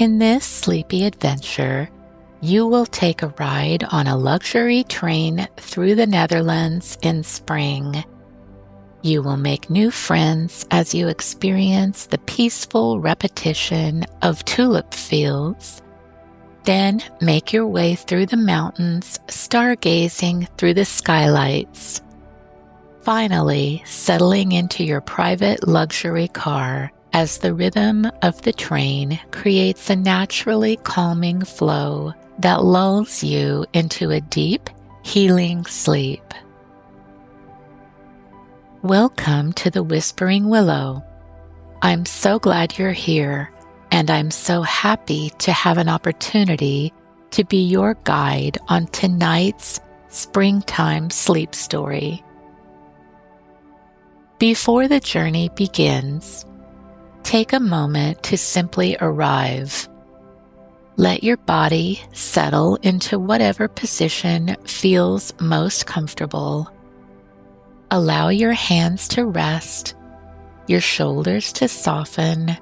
In this sleepy adventure, you will take a ride on a luxury train through the Netherlands in spring. You will make new friends as you experience the peaceful repetition of tulip fields. Then make your way through the mountains, stargazing through the skylights. Finally, settling into your private luxury car as the rhythm of the train creates a naturally calming flow that lulls you into a deep, healing sleep. Welcome to the Whispering Willow. I'm so glad you're here, and I'm so happy to have an opportunity to be your guide on tonight's springtime sleep story. Before the journey begins, take a moment to simply arrive. Let your body settle into whatever position feels most comfortable. Allow your hands to rest, your shoulders to soften,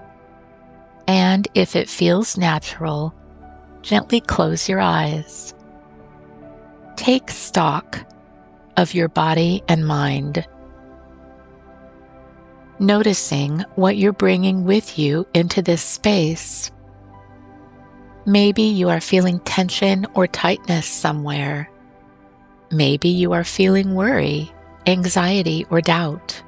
and if it feels natural, gently close your eyes. Take stock of your body and mind, noticing what you're bringing with you into this space. Maybe you are feeling tension or tightness somewhere. Maybe you are feeling worry, anxiety, or doubt.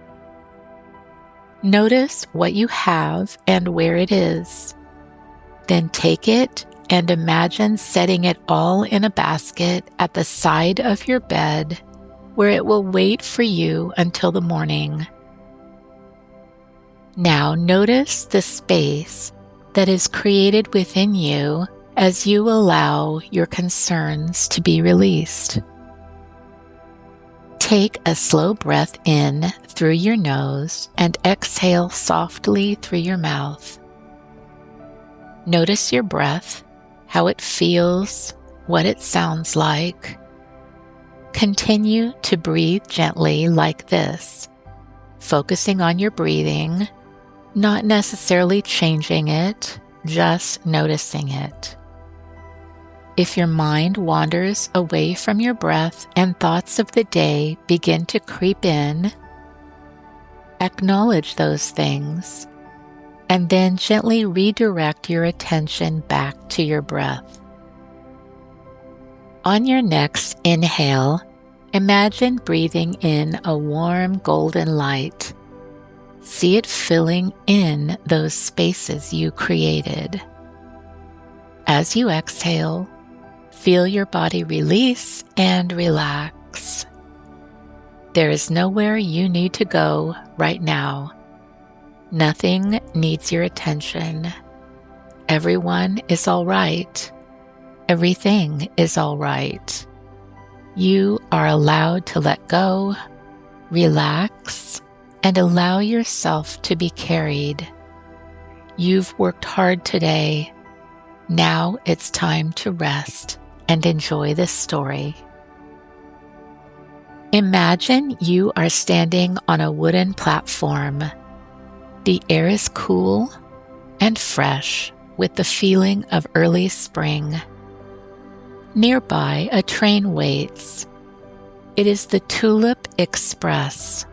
Notice what you have and where it is. Then take it and imagine setting it all in a basket at the side of your bed where it will wait for you until the morning. Now notice the space that is created within you as you allow your concerns to be released. Take a slow breath in through your nose and exhale softly through your mouth. Notice your breath, how it feels, what it sounds like. Continue to breathe gently like this, focusing on your breathing, not necessarily changing it, just noticing it. If your mind wanders away from your breath and thoughts of the day begin to creep in, acknowledge those things, and then gently redirect your attention back to your breath. On your next inhale, imagine breathing in a warm golden light. See it filling in those spaces you created. As you exhale, feel your body release and relax. There is nowhere you need to go right now. Nothing needs your attention. Everyone is all right. Everything is all right. You are allowed to let go, relax, and allow yourself to be carried. You've worked hard today. Now it's time to rest and enjoy this story. Imagine you are standing on a wooden platform. The air is cool and fresh with the feeling of early spring. Nearby, a train waits. It is the Tulip Express,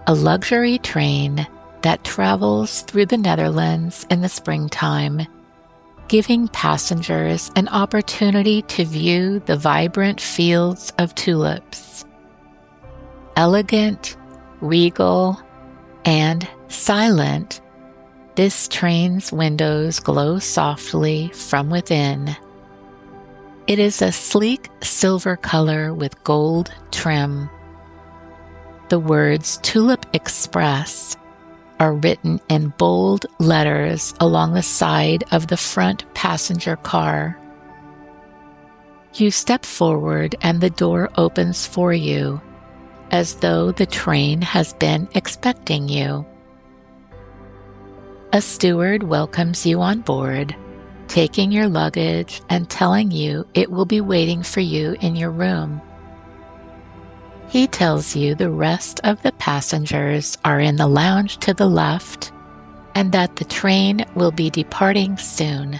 a luxury train that travels through the Netherlands in the springtime, giving passengers an opportunity to view the vibrant fields of tulips. Elegant, regal, and silent, this train's windows glow softly from within. It is a sleek silver color with gold trim. The words Tulip Express are written in bold letters along the side of the front passenger car. You step forward and the door opens for you, as though the train has been expecting you. A steward welcomes you on board, taking your luggage and telling you it will be waiting for you in your room. He tells you the rest of the passengers are in the lounge to the left and that the train will be departing soon.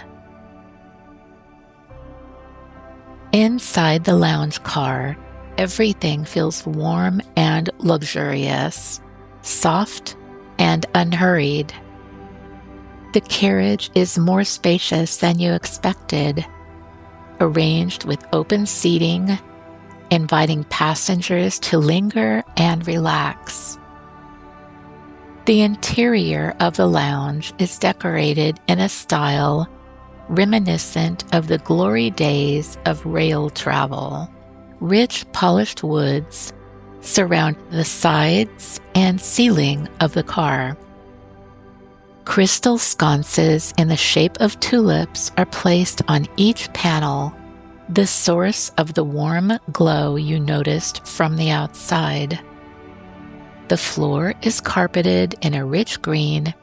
Inside the lounge car, everything feels warm and luxurious, soft and unhurried. The carriage is more spacious than you expected, arranged with open seating, inviting passengers to linger and relax. The interior of the lounge is decorated in a style reminiscent of the glory days of rail travel. Rich polished woods surround the sides and ceiling of the car. Crystal sconces in the shape of tulips are placed on each panel, the source of the warm glow you noticed from the outside. The floor is carpeted in a rich green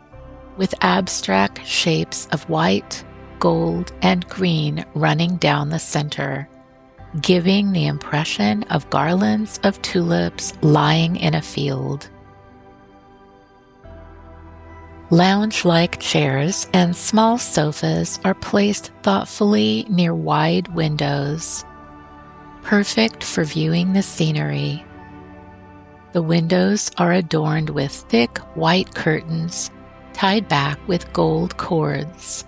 with abstract shapes of white, gold, and green running down the center, giving the impression of garlands of tulips lying in a field. Lounge-like chairs and small sofas are placed thoughtfully near wide windows, perfect for viewing the scenery. The windows are adorned with thick white curtains tied back with gold cords.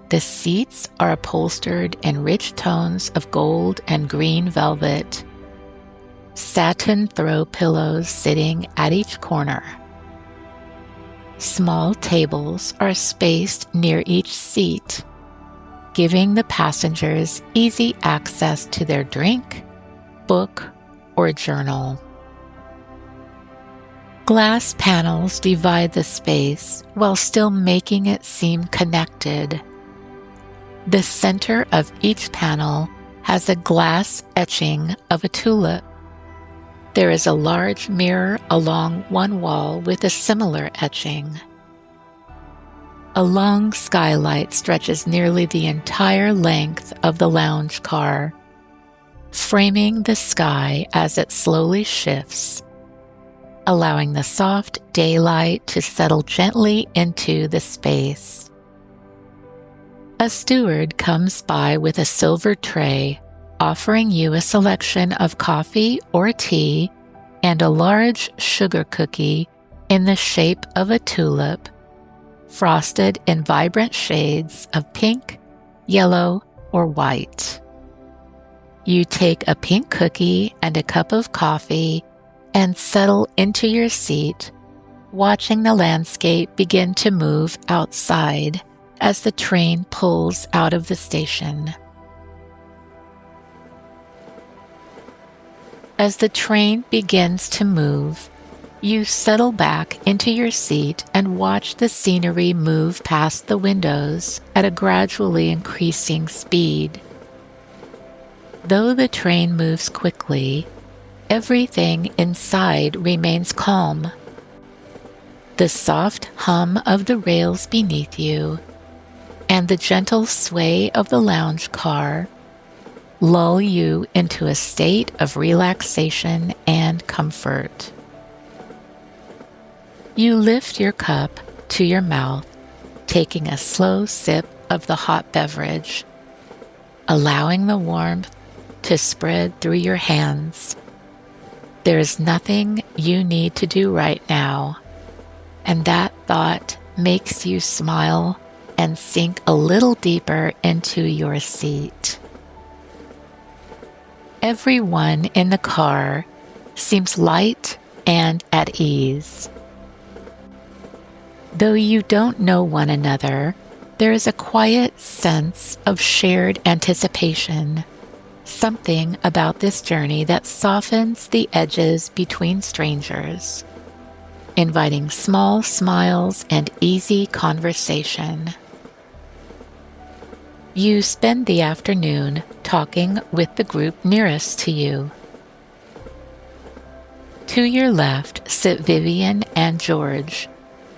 The seats are upholstered in rich tones of gold and green velvet, satin throw pillows sitting at each corner. Small tables are spaced near each seat, giving the passengers easy access to their drink, book, or journal. Glass panels divide the space while still making it seem connected. The center of each panel has a glass etching of a tulip. There is a large mirror along one wall with a similar etching. A long skylight stretches nearly the entire length of the lounge car, framing the sky as it slowly shifts, allowing the soft daylight to settle gently into the space. A steward comes by with a silver tray, offering you a selection of coffee or tea and a large sugar cookie in the shape of a tulip, frosted in vibrant shades of pink, yellow, or white. You take a pink cookie and a cup of coffee and settle into your seat, watching the landscape begin to move outside as the train pulls out of the station. As the train begins to move, you settle back into your seat and watch the scenery move past the windows at a gradually increasing speed. Though the train moves quickly, everything inside remains calm. The soft hum of the rails beneath you and the gentle sway of the lounge car lull you into a state of relaxation and comfort. You lift your cup to your mouth, taking a slow sip of the hot beverage, allowing the warmth to spread through your hands. There is nothing you need to do right now, and that thought makes you smile and sink a little deeper into your seat. Everyone in the car seems light and at ease. Though you don't know one another, there is a quiet sense of shared anticipation, something about this journey that softens the edges between strangers, inviting small smiles and easy conversation. You spend the afternoon talking with the group nearest to you. To your left sit Vivian and George,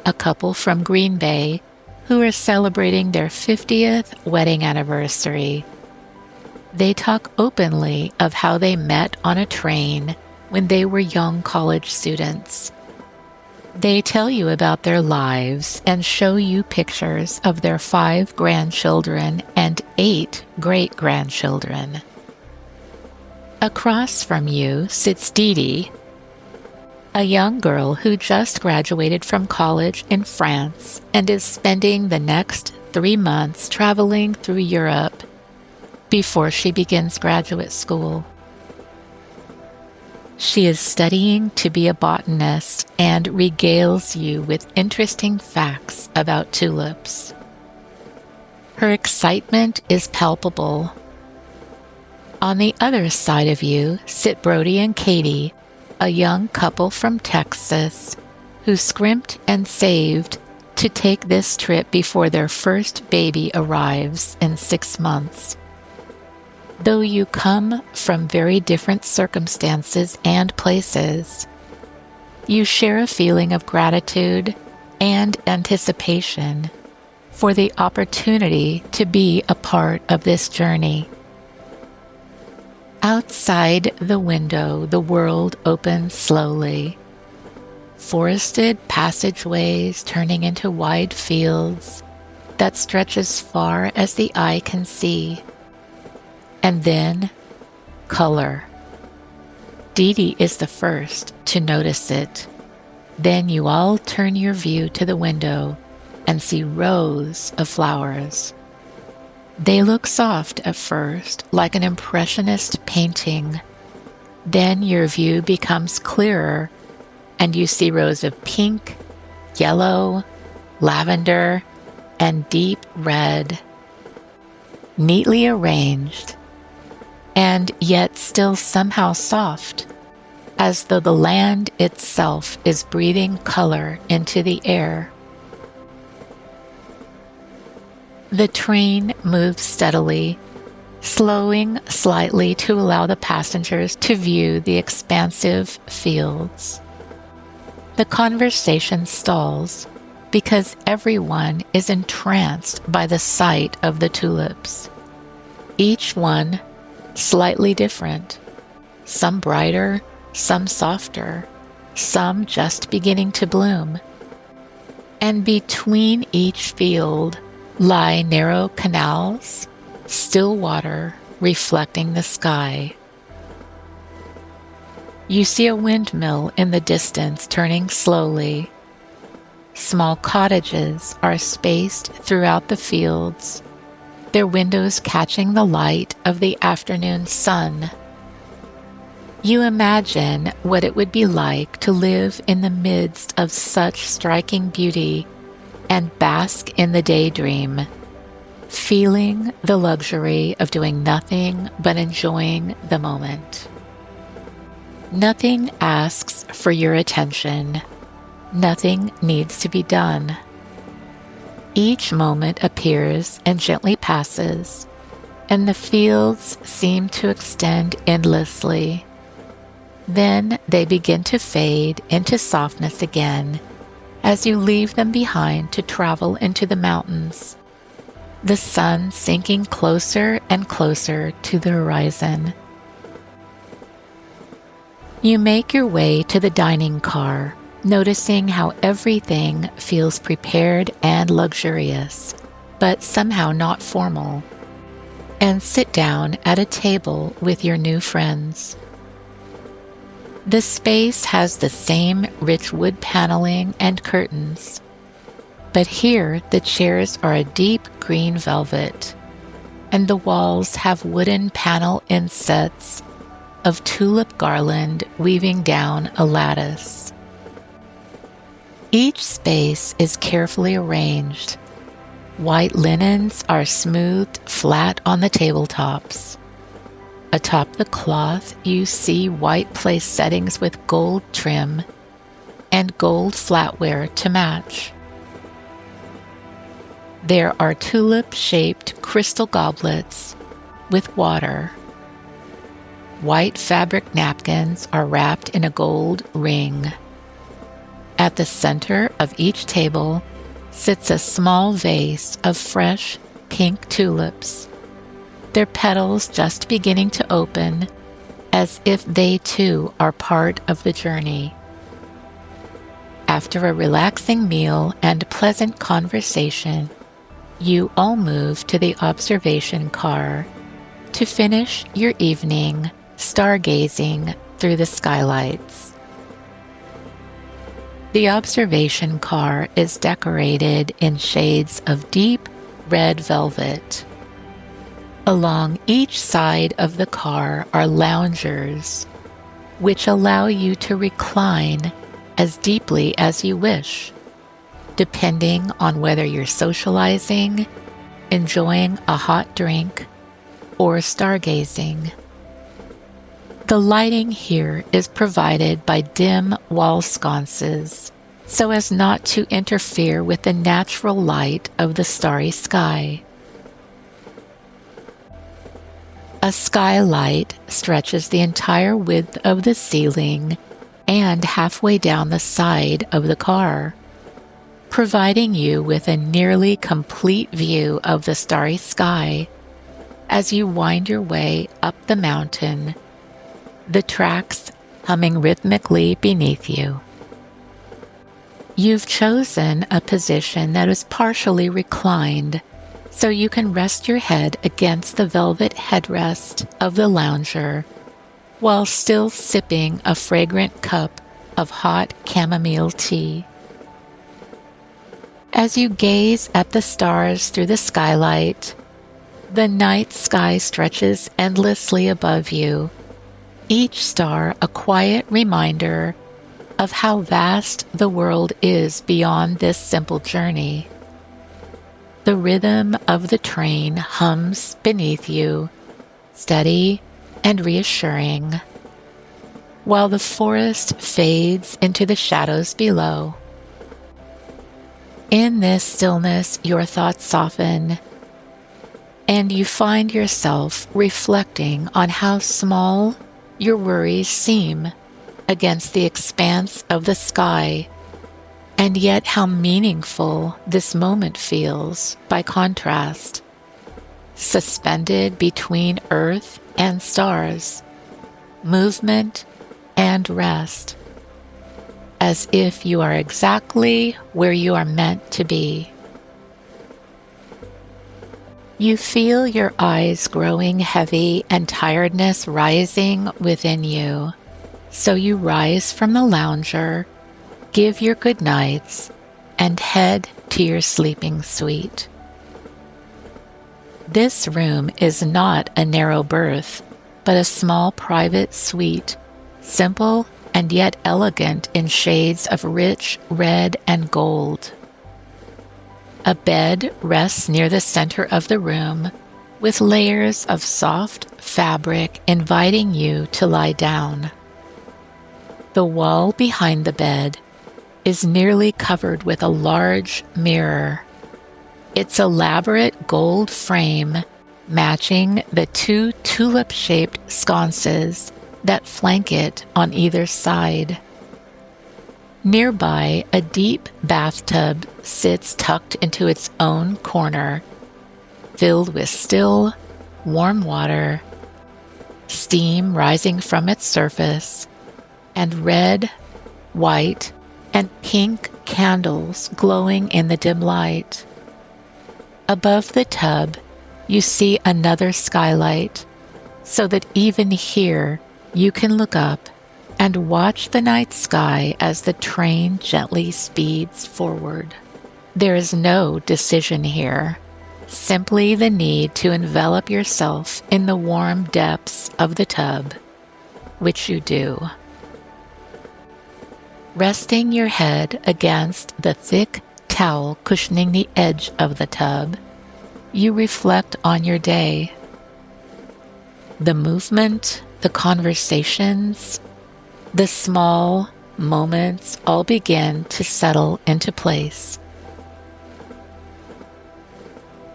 a couple from Green Bay who are celebrating their 50th wedding anniversary. They talk openly of how they met on a train when they were young college students. They tell you about their lives and show you pictures of their 5 grandchildren and 8 great-grandchildren. Across from you sits Dee Dee, a young girl who just graduated from college in France and is spending the next 3 months traveling through Europe before she begins graduate school. She is studying to be a botanist and regales you with interesting facts about tulips. Her excitement is palpable. On the other side of you sit Brody and Katie, a young couple from Texas who scrimped and saved to take this trip before their first baby arrives in 6 months. Though you come from very different circumstances and places, you share a feeling of gratitude and anticipation for the opportunity to be a part of this journey. Outside the window, the world opens slowly. Forested passageways turning into wide fields that stretch as far as the eye can see. And then, color. Dee Dee is the first to notice it. Then you all turn your view to the window and see rows of flowers. They look soft at first, like an impressionist painting. Then your view becomes clearer, and you see rows of pink, yellow, lavender, and deep red, neatly arranged, and yet still somehow soft, as though the land itself is breathing color into the air. The train moves steadily, slowing slightly to allow the passengers to view the expansive fields. The conversation stalls because everyone is entranced by the sight of the tulips, each one slightly different, some brighter, some softer, some just beginning to bloom. And between each field lie narrow canals, still water reflecting the sky. You see a windmill in the distance turning slowly. Small cottages are spaced throughout the fields, their windows catching the light of the afternoon sun. You imagine what it would be like to live in the midst of such striking beauty and bask in the daydream, feeling the luxury of doing nothing but enjoying the moment. Nothing asks for your attention. Nothing needs to be done. Each moment appears and gently passes, and the fields seem to extend endlessly. Then they begin to fade into softness again, as you leave them behind to travel into the mountains, the sun sinking closer and closer to the horizon. You make your way to the dining car, noticing how everything feels prepared and luxurious, but somehow not formal, and sit down at a table with your new friends. The space has the same rich wood paneling and curtains, but here the chairs are a deep green velvet, and the walls have wooden panel insets of tulip garland weaving down a lattice. Each space is carefully arranged. White linens are smoothed flat on the tabletops. Atop the cloth, you see white place settings with gold trim and gold flatware to match. There are tulip-shaped crystal goblets with water. White fabric napkins are wrapped in a gold ring. At the center of each table sits a small vase of fresh pink tulips, their petals just beginning to open, as if they too are part of the journey. After a relaxing meal and pleasant conversation, you all move to the observation car to finish your evening stargazing through the skylights. The observation car is decorated in shades of deep red velvet. Along each side of the car are loungers, which allow you to recline as deeply as you wish, depending on whether you're socializing, enjoying a hot drink, or stargazing. The lighting here is provided by dim wall sconces, so as not to interfere with the natural light of the starry sky. A skylight stretches the entire width of the ceiling and halfway down the side of the car, providing you with a nearly complete view of the starry sky as you wind your way up the mountain, the tracks humming rhythmically beneath you. You've chosen a position that is partially reclined, so you can rest your head against the velvet headrest of the lounger while still sipping a fragrant cup of hot chamomile tea. As you gaze at the stars through the skylight, the night sky stretches endlessly above you, each star a quiet reminder of how vast the world is beyond this simple journey. The rhythm of the train hums beneath you, steady and reassuring, while the forest fades into the shadows below. In this stillness, your thoughts soften, and you find yourself reflecting on how small your worries seem against the expanse of the sky, and yet how meaningful this moment feels by contrast, suspended between earth and stars, movement and rest, as if you are exactly where you are meant to be. You feel your eyes growing heavy and tiredness rising within you, so you rise from the lounger, give your good nights, and head to your sleeping suite. This room is not a narrow berth, but a small private suite, simple and yet elegant in shades of rich red and gold. A bed rests near the center of the room, with layers of soft fabric inviting you to lie down. The wall behind the bed is nearly covered with a large mirror, its elaborate gold frame matching the two tulip-shaped sconces that flank it on either side. Nearby, a deep bathtub sits tucked into its own corner, filled with still, warm water, steam rising from its surface, and red, white, and pink candles glowing in the dim light. Above the tub, you see another skylight, so that even here you can look up and watch the night sky as the train gently speeds forward. There is no decision here, simply the need to envelop yourself in the warm depths of the tub, which you do. Resting your head against the thick towel cushioning the edge of the tub, you reflect on your day. The movement, the conversations, the small moments all begin to settle into place.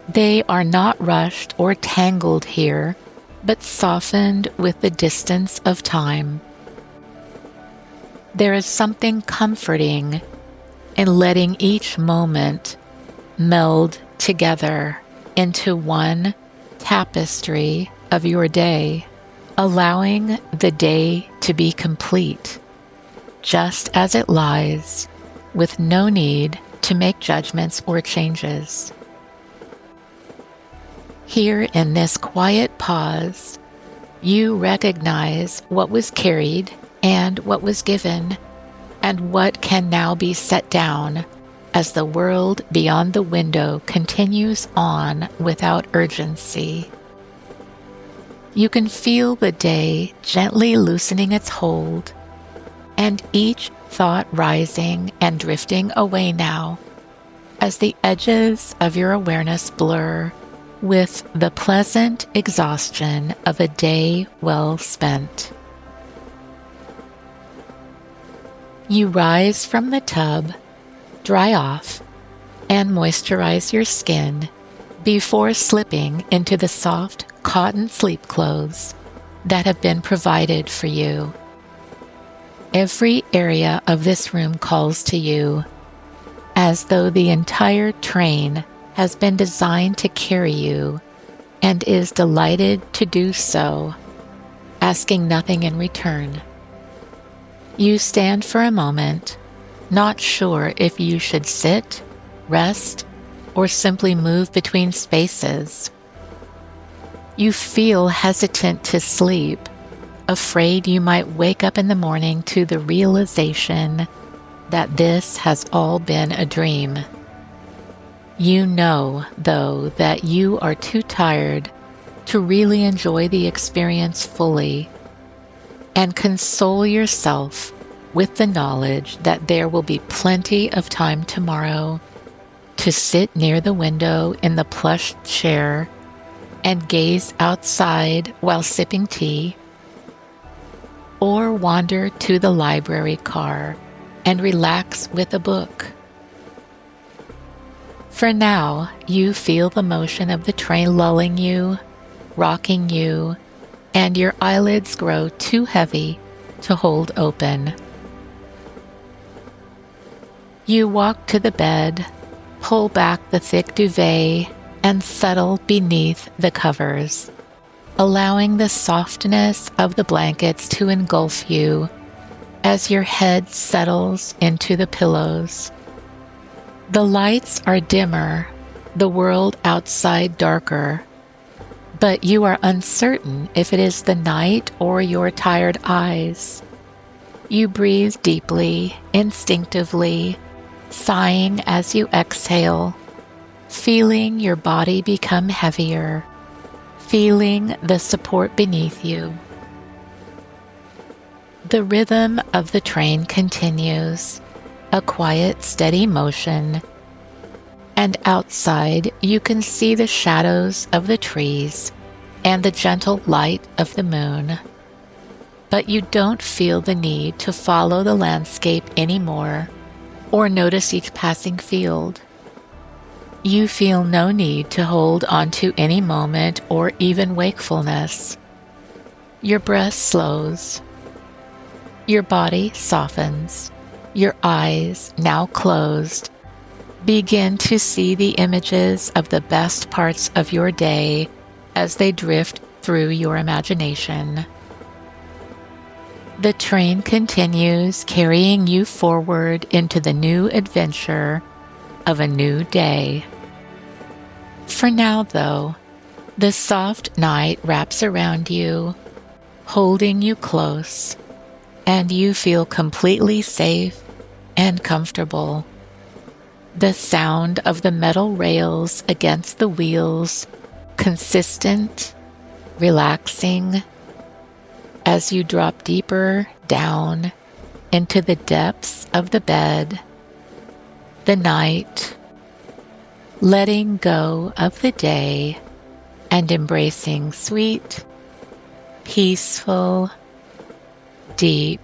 They are not rushed or tangled here, but softened with the distance of time. There is something comforting in letting each moment meld together into one tapestry of your day, allowing the day to be complete, just as it lies, with no need to make judgments or changes. Here in this quiet pause, You recognize what was carried and what was given, and what can now be set down as the world beyond the window continues on without urgency. You can feel the day gently loosening its hold, and each thought rising and drifting away now as the edges of your awareness blur with the pleasant exhaustion of a day well spent. You rise from the tub, dry off, and moisturize your skin before slipping into the soft cotton sleep clothes that have been provided for you. Every area of this room calls to you, as though the entire train has been designed to carry you and is delighted to do so, asking nothing in return. You stand for a moment, not sure if you should sit, rest, or simply move between spaces. You feel hesitant to sleep, afraid you might wake up in the morning to the realization that this has all been a dream. You know, though, that you are too tired to really enjoy the experience fully, and console yourself with the knowledge that there will be plenty of time tomorrow to sit near the window in the plush chair and gaze outside while sipping tea, or wander to the library car and relax with a book. For now, you feel the motion of the train lulling you, rocking you, and your eyelids grow too heavy to hold open. You walk to the bed, pull back the thick duvet, and settle beneath the covers, allowing the softness of the blankets to engulf you as your head settles into the pillows. The lights are dimmer, the world outside darker, but you are uncertain if it is the night or your tired eyes. You breathe deeply, instinctively, sighing as you exhale, feeling your body become heavier, feeling the support beneath you. The rhythm of the train continues, a quiet, steady motion, and outside you can see the shadows of the trees and the gentle light of the moon. But you don't feel the need to follow the landscape anymore or notice each passing field. You feel no need to hold on to any moment or even wakefulness. Your breath slows. Your body softens. Your eyes, now closed, begin to see the images of the best parts of your day as they drift through your imagination. The train continues, carrying you forward into the new adventure of a new day. For now, though, the soft night wraps around you, holding you close, and you feel completely safe and comfortable. The sound of the metal rails against the wheels, consistent, relaxing, as you drop deeper down into the depths of the bed, the night, letting go of the day and embracing sweet, peaceful, deep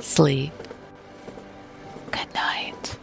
sleep. Good night.